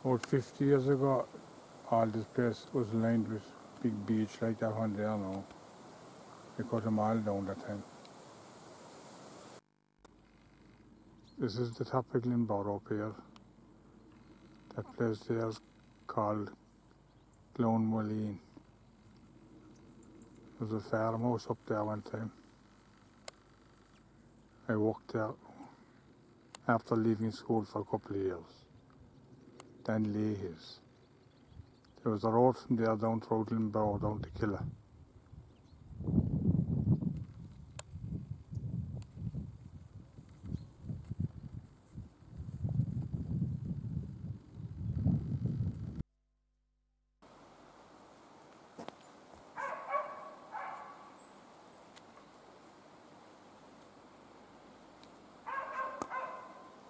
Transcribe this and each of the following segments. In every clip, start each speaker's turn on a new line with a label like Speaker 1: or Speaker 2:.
Speaker 1: About 50 years ago, all this place was lined with big beach like that one there now. They cut them all down that time. This is the top of Glenbower up here. That place there is called Glenbower Woods. There was a farmhouse up there one time. I worked there after leaving school for a couple of years. Then Leahy's. There was a road from there down through Glenbower down to Killeagh.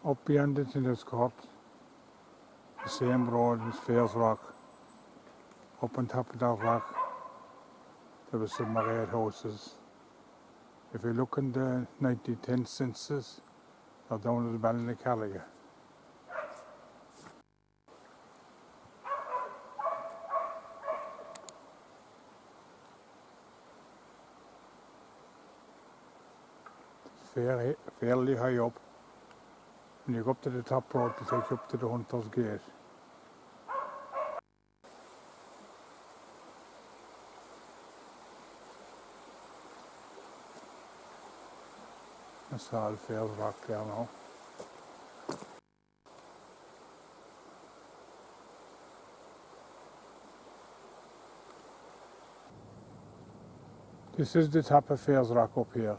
Speaker 1: Up beyond the tennis court, the same road was Fairs Rock. Up on top of that rock, there were some red houses. If you look in the 1910 census, they're down at the McCarthy. Fairly high up. When you go up to the top road, to take you up to the Hunter's Gate. That's all Fairs Rock there now. This is the top of Fairs Rock up here.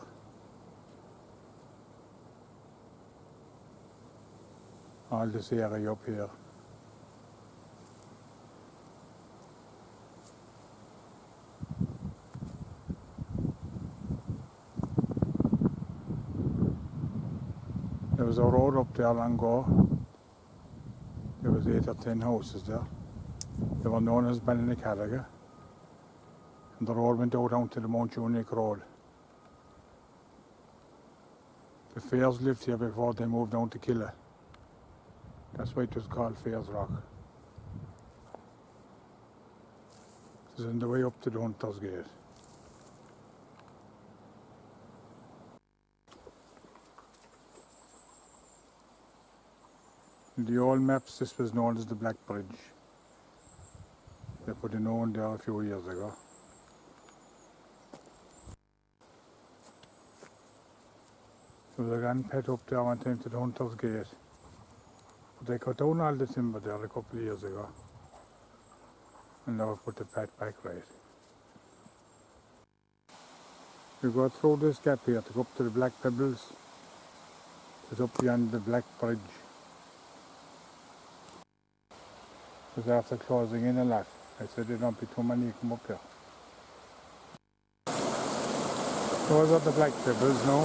Speaker 1: All this area up here. There was a road up there long ago. There was 8 or 10 houses there. They were known as Killeagh. And the road went out onto the Mount Unique Road. The Fairs lived here before they moved down to Killeagh. That's why it was called Fairs Rock. It's on the way up to the Hunter's Gate. In the old maps, this was known as the Black Bridge. They put a new one there a few years ago. There was a grand pet up there one time to the Hunter's Gate. But they cut down all the timber there a couple of years ago. And now put the pet back right. You go through this gap here to go up to the Black Pebbles. It's up beyond the Black Bridge. Because after closing in a lot, I said there don't be too many come up here. Those are the Black Pebbles now.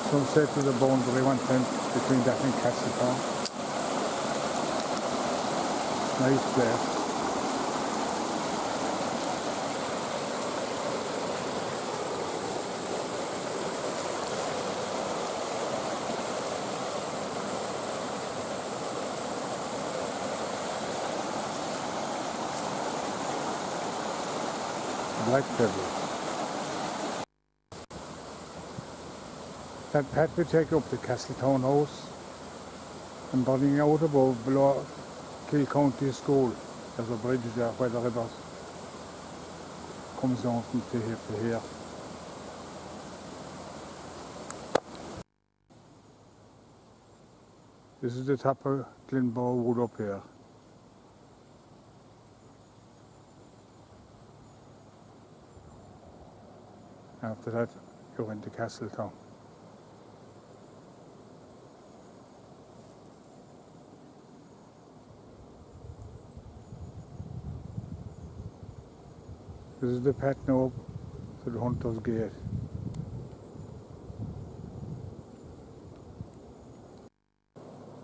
Speaker 1: Some say to the boundary one time between that and Castletown. Nice place. Black Pebbles. That path we take up to Castletown House and burning out above below Kill County School. There's a bridge there where the river comes down from here to here. This is the top of Glenbower Wood up here. After that, you went to Castletown. This is the path now up to the Hunter's Gate.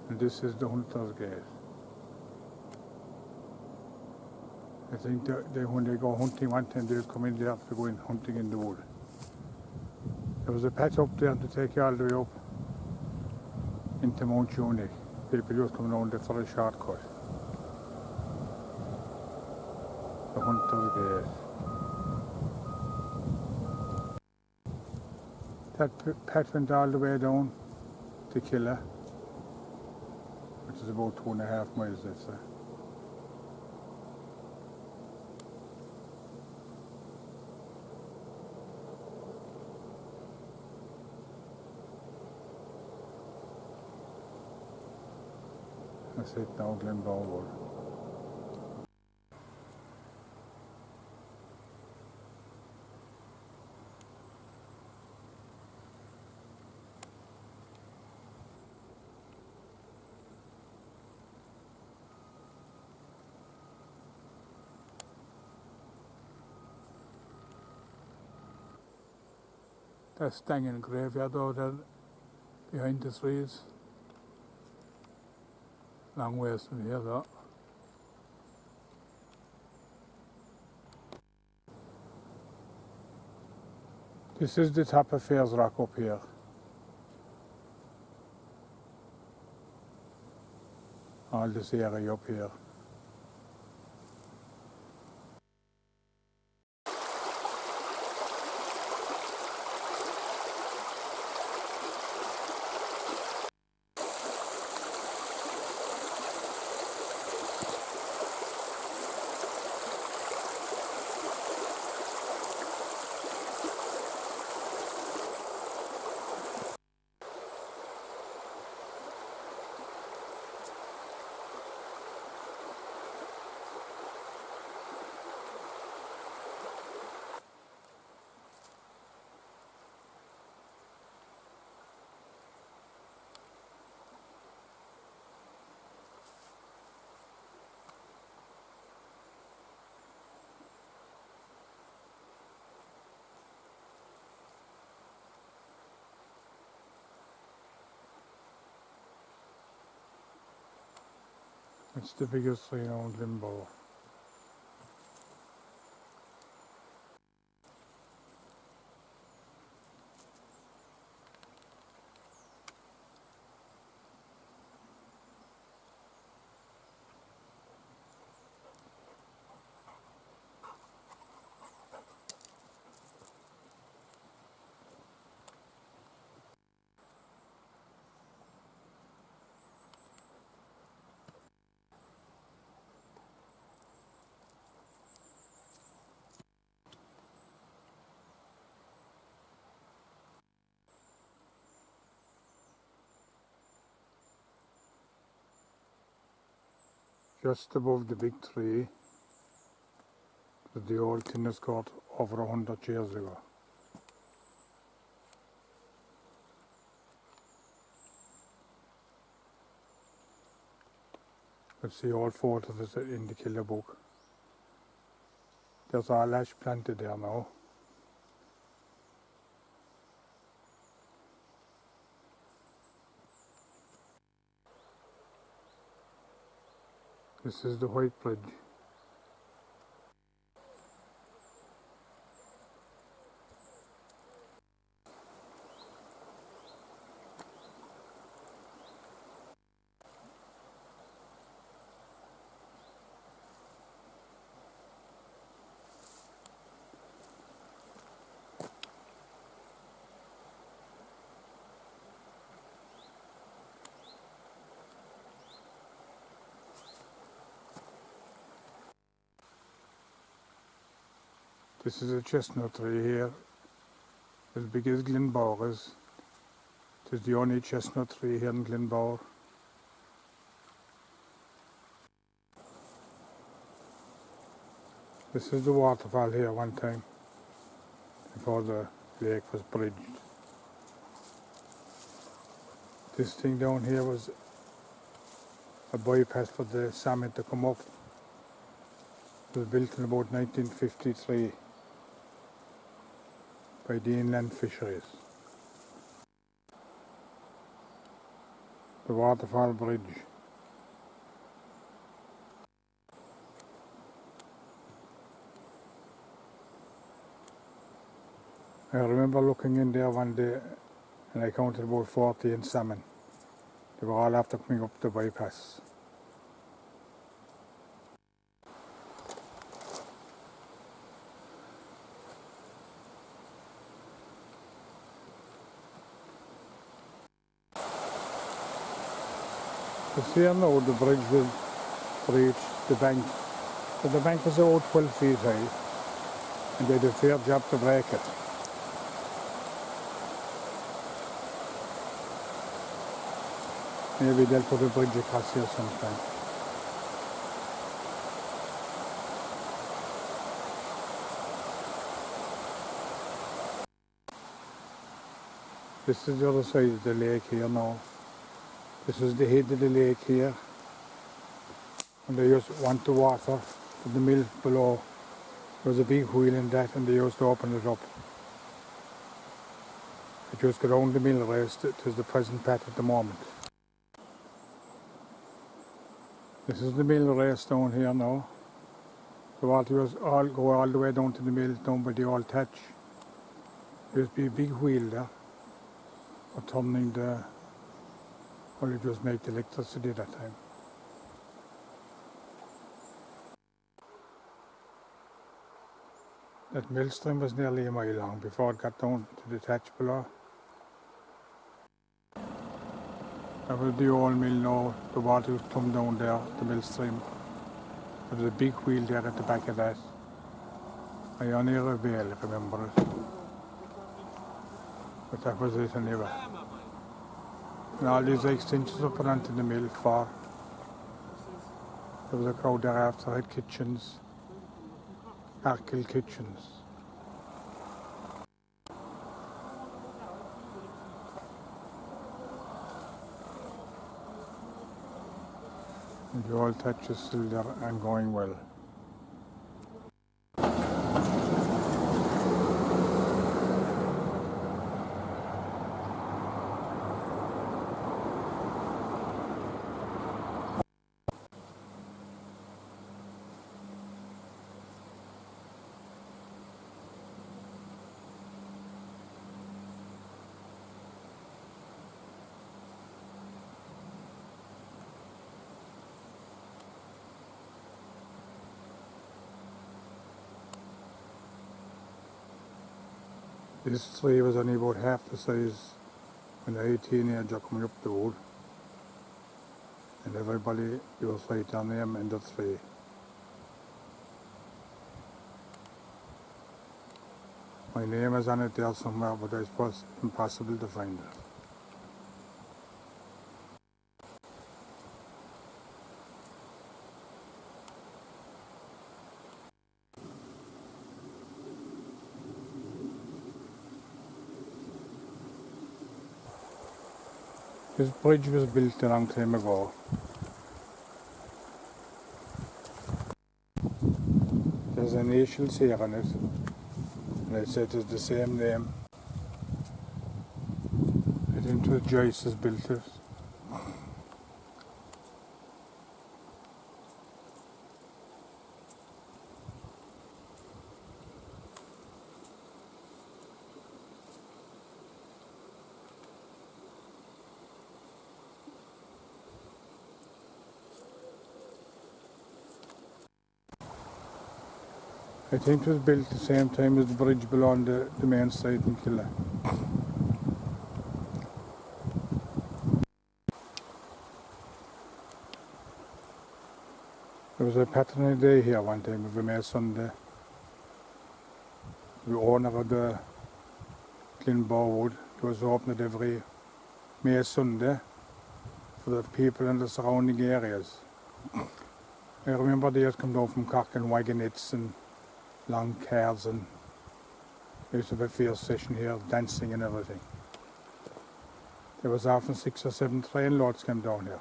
Speaker 1: And this is the Hunter's Gate. I think that when they go hunting one time, they'll come in there to go in hunting in the wood. There was a path up there to take you all the way up into Mount Unique. People just come around there for a shortcut. The Hunter's Gate. That path went all the way down to Killeagh, which is about 2.5 miles, let's say. That's it now, Glenbower Woods. That's Stangen graveyard over there behind the trees. Long ways from here though. This is the top of Fairs Rock up here. All this area up here. It's the biggest tree on Glenbower. Just above the big tree was the old tennis court over 100 years ago. You see all photos in the Killeagh book. There's all ash planted there now. This is the White Bridge. This is a chestnut tree here, as big as Glenbower is. It is the only chestnut tree here in Glenbower. This is the waterfall here one time, before the lake was bridged. This thing down here was a bypass for the salmon to come up. It was built in about 1953 by the inland fisheries. The waterfall bridge. I remember looking in there one day and I counted about 14 salmon. They were all after coming up the bypass. You see now the bridge will reach the bank. So the bank was about 12 feet high, and they did a fair job to break it. Maybe they'll put a bridge across here sometime. This is the other side of the lake here now. This is the head of the lake here. And they used to want the water from the mill below. There was a big wheel in that, and they used to open it up. It just got around the mill race to the present pat at the moment. This is the mill race down here now. The water was all go all the way down to the mill, down by the old thatch. There used to be a big wheel there for turning the, well, it just made the electricity that time. That mill stream was nearly a mile long before it got down to the thatch below. That was the old mill now. The water used to come down there, the mill stream. There was a big wheel there at the back of that. I only remember it. But that was it anyway. And all these extensions were put onto the mill for. There was a crowd thereafter had kitchens, Arkell kitchens. And the old thatch is still there and going well. This tree was only about half the size when I was a teenager coming up the road, and everybody was right on them in the tree. My name is on it there somewhere, but I suppose it's impossible to find it. This bridge was built a long time ago. There's initials here on it, and it said it's the same name. I think it was Joyce has built it. I think it was built at the same time as the bridge below the main site in Killeagh. There was a patronage day here one time of a May Sunday. The owner of the Glenbower Woods was opened every May Sunday for the people in the surrounding areas. I remember they used to come down from Cork in wagonettes and long cars, and we used to have a fair session here, dancing and everything. There was often 6 or 7 train loads came down here.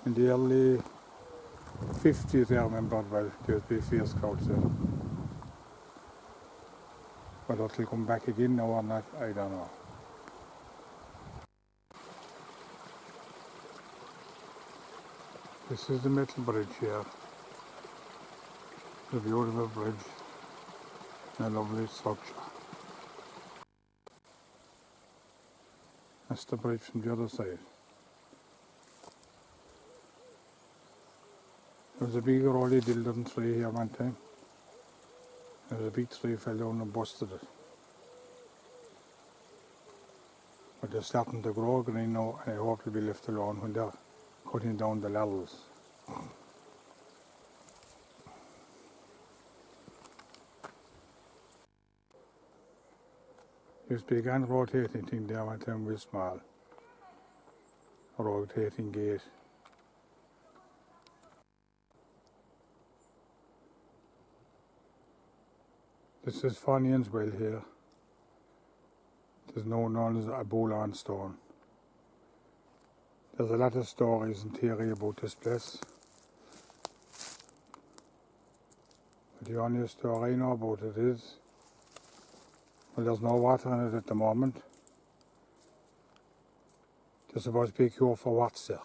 Speaker 1: In the early 50s, I remember, well, there would be fierce crowds there. Whether it'll come back again now or not, I don't know. This is the metal bridge here. It's a beautiful bridge and a lovely structure. That's the bridge from the other side. There was a big rolly dilton tree here one time. There was a big tree fell down and busted it. But they're starting to grow green now, and I hope they'll be left alone when they're cutting down the laurels. This big and rotating thing there one time was small. A rotating gate. This is Fonian's well here. It is now known as a Bolan stone. There's a lot of stories and theory about this place. But the only story I know about it is, well, there's no water in it at the moment. There's supposed to be a cure for what's there.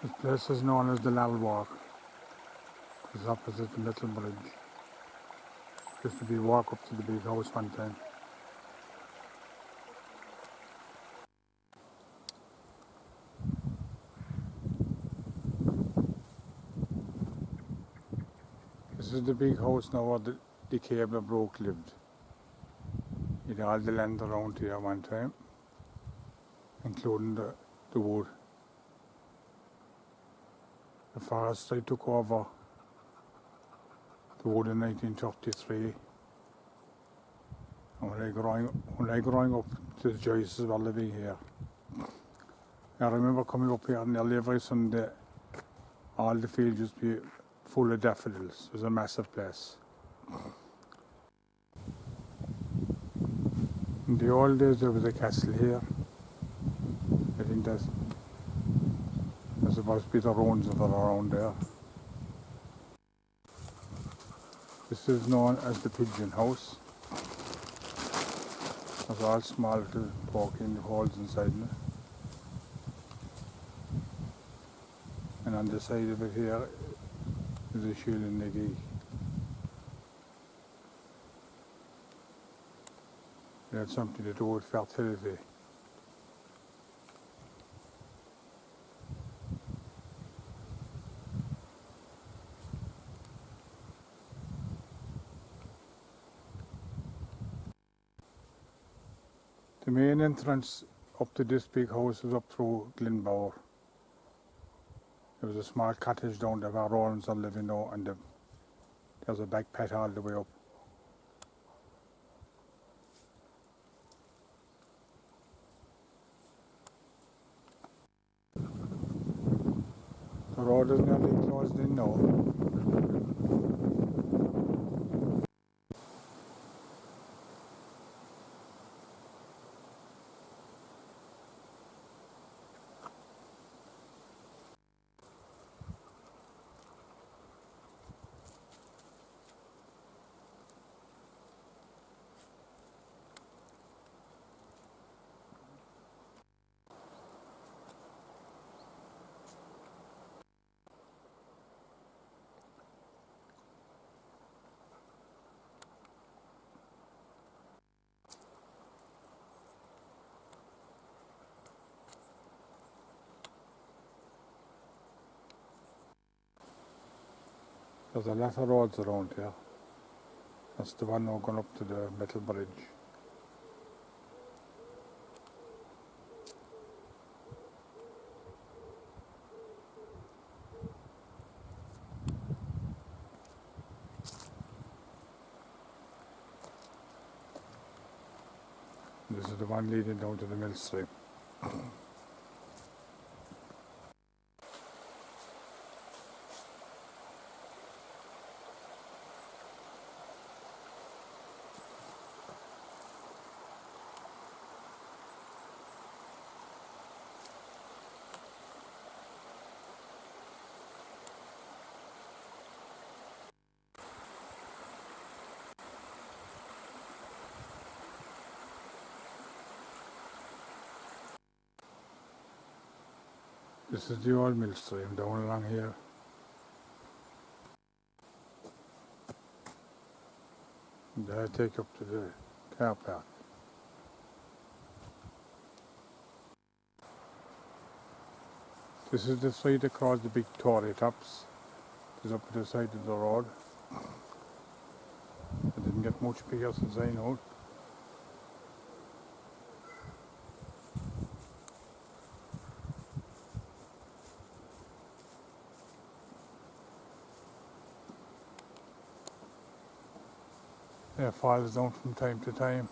Speaker 1: This place is known as the Lal Walk. It's opposite the Little Bridge. Used to be a walk up to the big house one time. This is the big house now where the cable broke lived. He had all the land around here one time, including the wood. The forestry took over the wood in 1933. And when I growing up, the Joyces were living here. I remember coming up here nearly every Sunday. All the fields used to be full of daffodils. It was a massive place. In the old days there was a castle here. I think there's supposed to be the ruins of it around there. This is known as the Pigeon House. There's all small little poking holes inside it. And on the side of it here is a shield and a gee. It had something to do with fertility. The main entrance up to this big house is up through Glenbower. There was a small cottage down there where Rollins are living now, and there's a back path all the way up. The road is nearly closed in now. There's a lot of roads around here. That's the one now going up to the metal bridge. This is the one leading down to the mill stream. This is the old mill stream down along here. And I take up to the car park. This is the side that caused the big Tory tops. It's up at the side of the road. It didn't get much bigger since I know. It falls down from time to time.